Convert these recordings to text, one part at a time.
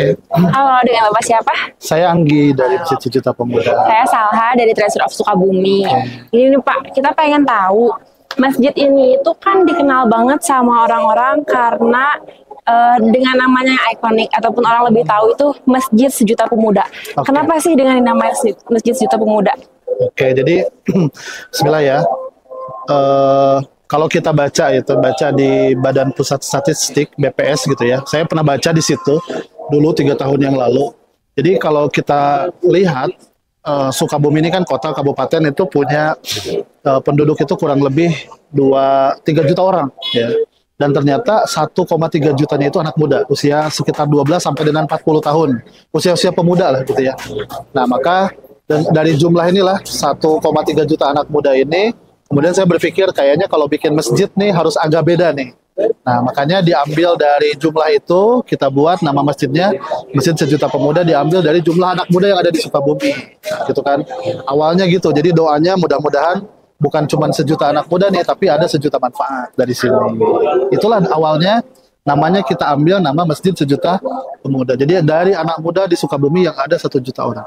Oke. Halo, dengan Bapak siapa? Saya Anggi dari Masjid Sejuta Pemuda. Saya Salha dari Treasure of Sukabumi. Ini nih Pak, kita pengen tahu masjid ini itu kan dikenal banget sama orang-orang karena dengan namanya yang ikonik ataupun orang lebih tahu itu Masjid Sejuta Pemuda. Kenapa sih dengan namanya Masjid Sejuta Pemuda? Oke, jadi bismillah ya. Kalau kita baca di Badan Pusat Statistik BPS gitu ya. Saya pernah baca di situ dulu 3 tahun yang lalu. Jadi kalau kita lihat Sukabumi ini kan kota kabupaten itu punya penduduk itu kurang lebih 3 juta orang ya. Dan ternyata 1,3 jutanya itu anak muda, usia sekitar 12 sampai dengan 40 tahun. Usia-usia pemuda lah gitu ya. Nah, maka dari jumlah inilah 1,3 juta anak muda ini, kemudian saya berpikir kayaknya kalau bikin masjid nih harus agak beda nih. Nah, makanya diambil dari jumlah itu, kita buat nama masjidnya Masjid Sejuta Pemuda, diambil dari jumlah anak muda yang ada di Sukabumi. Nah, gitu kan. Awalnya gitu, jadi doanya mudah-mudahan bukan cuma sejuta anak muda nih, tapi ada sejuta manfaat dari sini. Itulah awalnya namanya kita ambil nama Masjid Sejuta Pemuda. Jadi dari anak muda di Sukabumi yang ada 1 juta orang.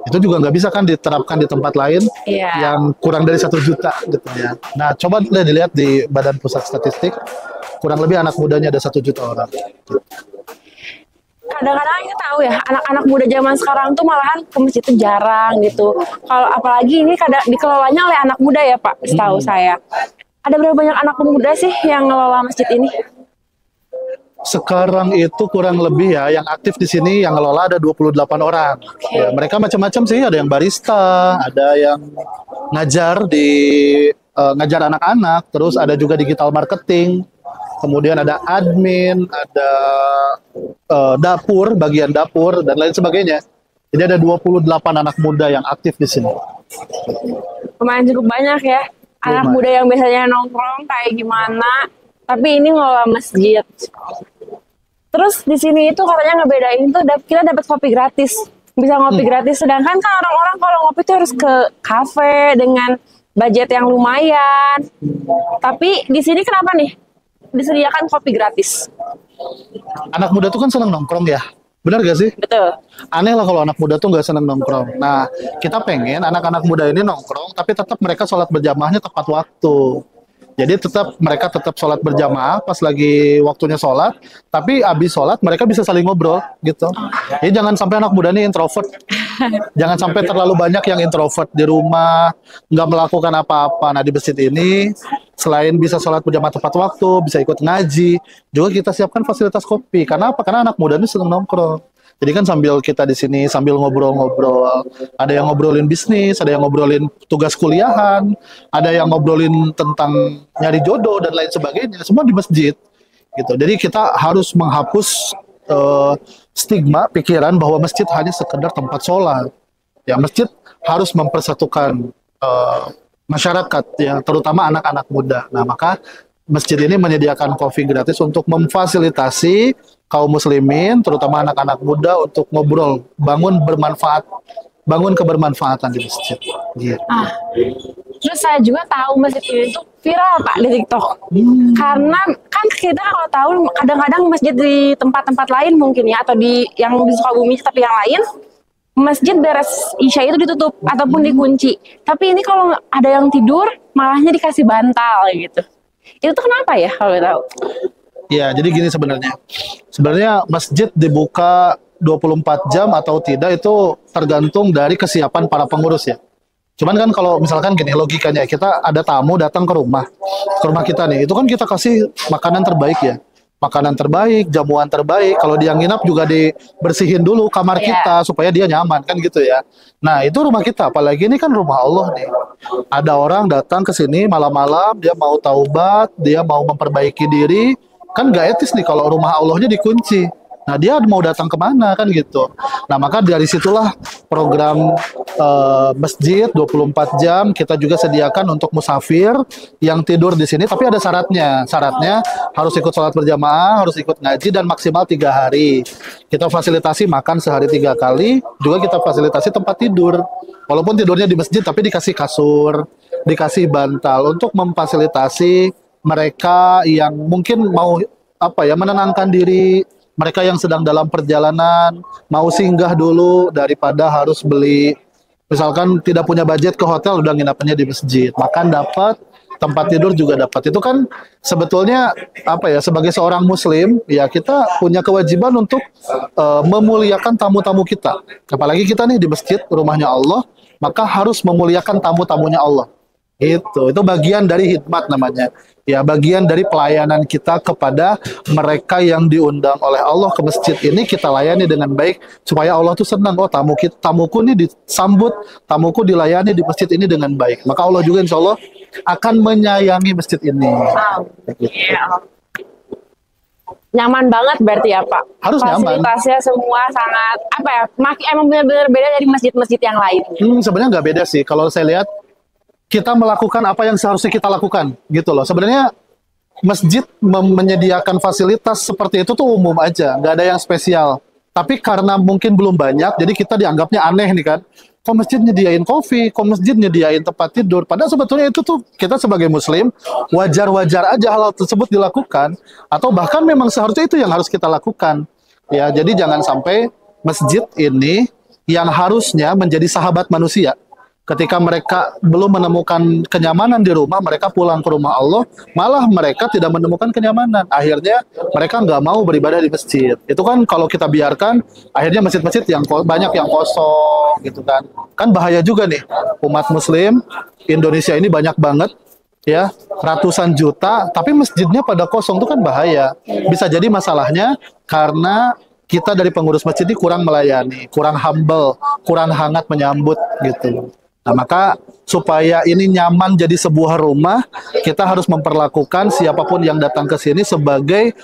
Itu juga nggak bisa kan diterapkan di tempat lain yang kurang dari 1 juta gitu ya. Nah, coba dilihat di Badan Pusat Statistik, kurang lebih anak mudanya ada 1 juta orang. Kadang-kadang kita tahu ya, anak-anak muda zaman sekarang tuh malahan ke masjid itu jarang gitu. Kalau apalagi ini kadang dikelolanya oleh anak muda ya Pak, setahu saya. Ada berapa banyak anak muda sih yang ngelola masjid ini? Sekarang itu kurang lebih ya, yang aktif di sini yang ngelola ada 28 orang. Ya, mereka macam-macam sih, ada yang barista, ada yang ngajar anak-anak, terus ada juga digital marketing, kemudian ada admin, ada dapur, bagian dapur, dan lain sebagainya. Jadi ada 28 anak muda yang aktif di sini. Lumayan cukup banyak ya. Anak muda yang biasanya nongkrong kayak gimana, tapi ini ngelola masjid. Terus di sini itu katanya ngebedain tuh kita dapat kopi gratis. Bisa ngopi gratis, sedangkan kan orang-orang kalau ngopi tuh harus ke kafe dengan budget yang lumayan. Tapi di sini kenapa nih disediakan kopi gratis? Anak muda tuh kan senang nongkrong ya, benar gak sih? Betul. Aneh lah kalau anak muda tuh nggak senang nongkrong. Nah, kita pengen anak-anak muda ini nongkrong, tapi tetap mereka sholat berjamaahnya tepat waktu. Jadi mereka tetap sholat berjamaah pas lagi waktunya sholat, tapi abis sholat mereka bisa saling ngobrol gitu. Jadi jangan sampai anak muda ini introvert. Jangan sampai terlalu banyak yang introvert di rumah, nggak melakukan apa-apa. Nah, di masjid ini selain bisa sholat berjamaah tepat waktu, bisa ikut ngaji, juga kita siapkan fasilitas kopi. Karena apa? Karena anak muda ini senang nongkrong. Jadi kan sambil kita di sini sambil ngobrol-ngobrol, ada yang ngobrolin bisnis, ada yang ngobrolin tugas kuliahan, ada yang ngobrolin tentang nyari jodoh dan lain sebagainya, semua di masjid. Gitu. Jadi kita harus menghapus stigma pikiran bahwa masjid hanya sekedar tempat sholat. Ya, masjid harus mempersatukan masyarakat, ya, terutama anak-anak muda. Nah, maka masjid ini menyediakan kopi gratis untuk memfasilitasi kaum muslimin, terutama anak-anak muda untuk ngobrol, bangun kebermanfaatan di masjid. Gitu. Terus saya juga tahu masjid ini tuh viral Pak di TikTok. Karena kan kita kalau tahu kadang-kadang masjid di tempat-tempat lain mungkin ya, atau yang di Sukabumi tapi yang lain, masjid beres Isya itu ditutup ataupun dikunci. Tapi ini kalau ada yang tidur, malahnya dikasih bantal gitu. Itu tuh kenapa ya kalau tahu? Ya, jadi gini sebenarnya. Sebenarnya masjid dibuka 24 jam atau tidak itu tergantung dari kesiapan para pengurus ya. Cuman kan kalau misalkan gini logikanya, kita ada tamu datang ke rumah kita nih, itu kan kita kasih makanan terbaik ya. Makanan terbaik, jamuan terbaik. Kalau dia nginap juga dibersihin dulu kamar kita supaya dia nyaman kan gitu ya. Nah, itu rumah kita, apalagi ini kan rumah Allah nih. Ada orang datang ke sini malam-malam, dia mau taubat, dia mau memperbaiki diri, kan gak etis nih kalau rumah Allahnya dikunci. Nah, dia mau datang kemana kan gitu. Nah, maka dari situlah program masjid 24 jam kita juga sediakan untuk musafir yang tidur di sini, tapi ada syaratnya. Syaratnya harus ikut sholat berjamaah, harus ikut ngaji, dan maksimal 3 hari. Kita fasilitasi makan sehari 3 kali, juga kita fasilitasi tempat tidur. Walaupun tidurnya di masjid, tapi dikasih kasur, dikasih bantal untuk memfasilitasi mereka yang mungkin mau menenangkan diri mereka yang sedang dalam perjalanan mau singgah dulu daripada harus beli, misalkan tidak punya budget ke hotel, udah nginapnya di masjid, makan dapat, tempat tidur juga dapat. Itu kan sebetulnya apa ya, sebagai seorang muslim ya kita punya kewajiban untuk memuliakan tamu-tamu kita. Apalagi kita nih di masjid rumahnya Allah, maka harus memuliakan tamu-tamunya Allah. Itu bagian dari hikmat namanya. Ya, bagian dari pelayanan kita kepada mereka yang diundang oleh Allah ke masjid ini, kita layani dengan baik supaya Allah tuh senang. Oh, tamuku nih disambut, tamuku dilayani di masjid ini dengan baik. Maka Allah juga insya Allah akan menyayangi masjid ini. Iya. Nyaman banget berarti ya Pak. Harus nyaman. Fasilitasnya semua sangat apa ya? Emang benar-benar beda dari masjid-masjid yang lain. Sebenarnya nggak beda sih. Kalau saya lihat kita melakukan apa yang seharusnya kita lakukan, gitu loh. Sebenarnya masjid menyediakan fasilitas seperti itu tuh umum aja, nggak ada yang spesial. Tapi karena mungkin belum banyak, jadi kita dianggapnya aneh nih kan. Kok masjid nyediain kopi, kok masjid nyediain tempat tidur. Padahal sebetulnya itu tuh kita sebagai muslim, wajar-wajar aja hal tersebut dilakukan. Atau bahkan memang seharusnya itu yang harus kita lakukan. Ya, jadi jangan sampai masjid ini yang harusnya menjadi sahabat manusia, ketika mereka belum menemukan kenyamanan di rumah, mereka pulang ke rumah Allah, malah mereka tidak menemukan kenyamanan. Akhirnya mereka nggak mau beribadah di masjid. Itu kan kalau kita biarkan, akhirnya masjid-masjid yang banyak yang kosong, gitu kan. Kan bahaya juga nih, umat muslim Indonesia ini banyak banget, ya, ratusan juta, tapi masjidnya pada kosong, itu kan bahaya. Bisa jadi masalahnya karena kita dari pengurus masjid ini kurang melayani, kurang humble, kurang hangat menyambut, gitu. Nah, maka supaya ini nyaman jadi sebuah rumah, kita harus memperlakukan siapapun yang datang ke sini sebagai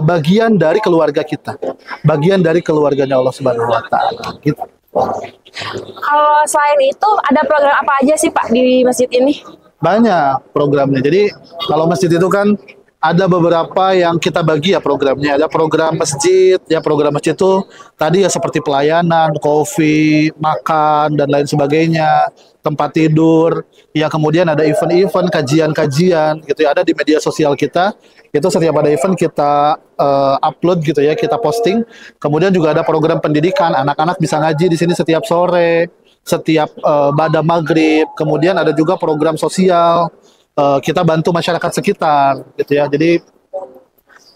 bagian dari keluarga kita, bagian dari keluarganya Allah Subhanahu Wa Taala. Gitu. Kalau selain itu ada program apa aja sih Pak di masjid ini? Banyak programnya. Jadi kalau masjid itu kan ada beberapa yang kita bagi ya programnya. Ada program masjid, ya program masjid itu tadi ya seperti pelayanan, kopi, makan, dan lain sebagainya, tempat tidur. Ya kemudian ada event-event, kajian-kajian gitu ya, ada di media sosial kita. Itu setiap ada event kita upload gitu ya, kita posting. Kemudian juga ada program pendidikan, anak-anak bisa ngaji di sini setiap sore, setiap pada maghrib. Kemudian ada juga program sosial. Kita bantu masyarakat sekitar, gitu ya. Jadi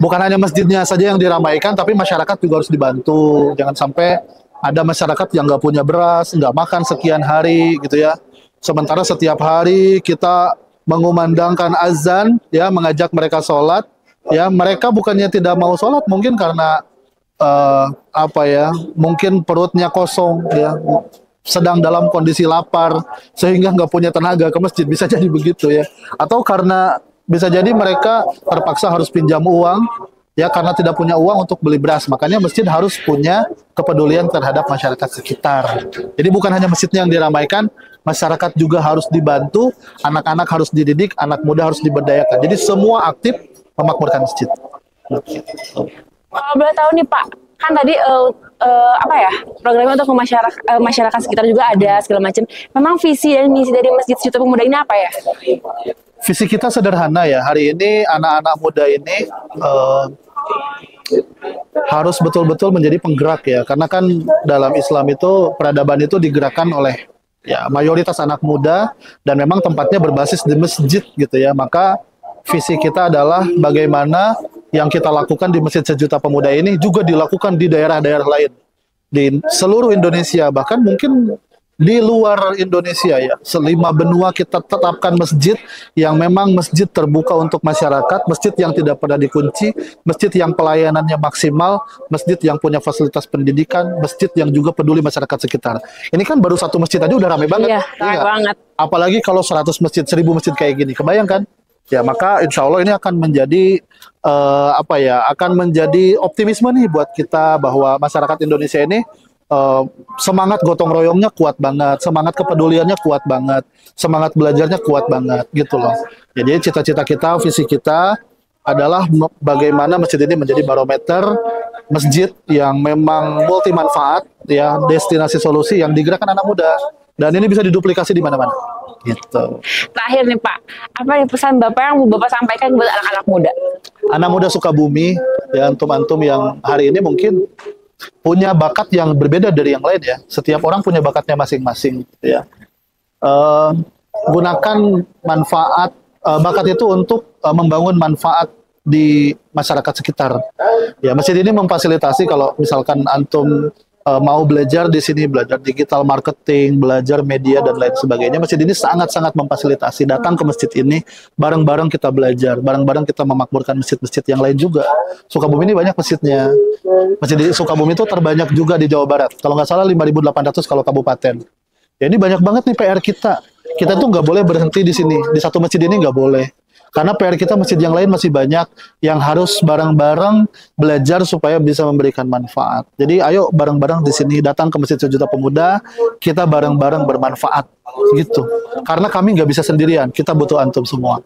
bukan hanya masjidnya saja yang diramaikan, tapi masyarakat juga harus dibantu. Jangan sampai ada masyarakat yang nggak punya beras, nggak makan sekian hari, gitu ya. Sementara setiap hari kita mengumandangkan azan, ya, mengajak mereka sholat, ya, mereka bukannya tidak mau sholat, mungkin karena apa ya, mungkin perutnya kosong, ya, sedang dalam kondisi lapar sehingga nggak punya tenaga ke masjid, bisa jadi begitu ya. Atau karena bisa jadi mereka terpaksa harus pinjam uang ya karena tidak punya uang untuk beli beras. Makanya masjid harus punya kepedulian terhadap masyarakat sekitar. Jadi bukan hanya masjidnya yang diramaikan, masyarakat juga harus dibantu, anak-anak harus dididik, anak muda harus diberdayakan. Jadi semua aktif memakmurkan masjid. Kalau boleh tahu nih Pak, kan tadi apa ya, programnya untuk masyarakat sekitar juga ada segala macam. Memang visi dan misi dari Masjid Sejuta Pemuda ini apa ya? Visi kita sederhana ya. Hari ini anak-anak muda ini harus betul-betul menjadi penggerak ya. Karena kan dalam Islam itu peradaban itu digerakkan oleh ya mayoritas anak muda dan memang tempatnya berbasis di masjid gitu ya. Maka visi kita adalah bagaimana yang kita lakukan di Masjid Sejuta Pemuda ini juga dilakukan di daerah-daerah lain di seluruh Indonesia, bahkan mungkin di luar Indonesia ya. Selima benua kita tetapkan masjid yang memang masjid terbuka untuk masyarakat, masjid yang tidak pernah dikunci, masjid yang pelayanannya maksimal, masjid yang punya fasilitas pendidikan, masjid yang juga peduli masyarakat sekitar. Ini kan baru satu masjid aja udah ramai banget. Iya, ramai banget. Apalagi kalau 100 masjid, 1000 masjid kayak gini, kebayangkan? Ya, maka insya Allah ini akan menjadi akan menjadi optimisme nih buat kita bahwa masyarakat Indonesia ini semangat gotong royongnya kuat banget, semangat kepeduliannya kuat banget, semangat belajarnya kuat banget, gitu loh. Jadi cita-cita kita, visi kita adalah bagaimana masjid ini menjadi barometer masjid yang memang multi manfaat, ya, destinasi solusi yang digerakkan anak muda. Dan ini bisa diduplikasi di mana-mana. Gitu. Terakhir nih Pak, apa nih pesan Bapak yang mau Bapak sampaikan buat anak-anak muda? Anak muda Sukabumi, ya antum-antum yang hari ini mungkin punya bakat yang berbeda dari yang lain ya. Setiap orang punya bakatnya masing-masing, gitu ya. Gunakan manfaat bakat itu untuk membangun manfaat di masyarakat sekitar. Ya, masjid ini memfasilitasi kalau misalkan antum mau belajar di sini, belajar digital marketing, belajar media dan lain sebagainya. Masjid ini sangat-sangat memfasilitasi. Datang ke masjid ini, bareng-bareng kita belajar, bareng-bareng kita memakmurkan masjid-masjid yang lain juga. Sukabumi ini banyak masjidnya. Masjid di Sukabumi itu terbanyak juga di Jawa Barat. Kalau nggak salah 5.800 kalau kabupaten. Ya ini banyak banget nih PR kita. Kita tuh nggak boleh berhenti di sini. Di satu masjid ini nggak boleh. Karena PR kita masjid yang lain masih banyak yang harus bareng-bareng belajar supaya bisa memberikan manfaat. Jadi ayo bareng-bareng di sini datang ke Masjid Sejuta Pemuda, kita bareng-bareng bermanfaat gitu. Karena kami nggak bisa sendirian, kita butuh antum semua.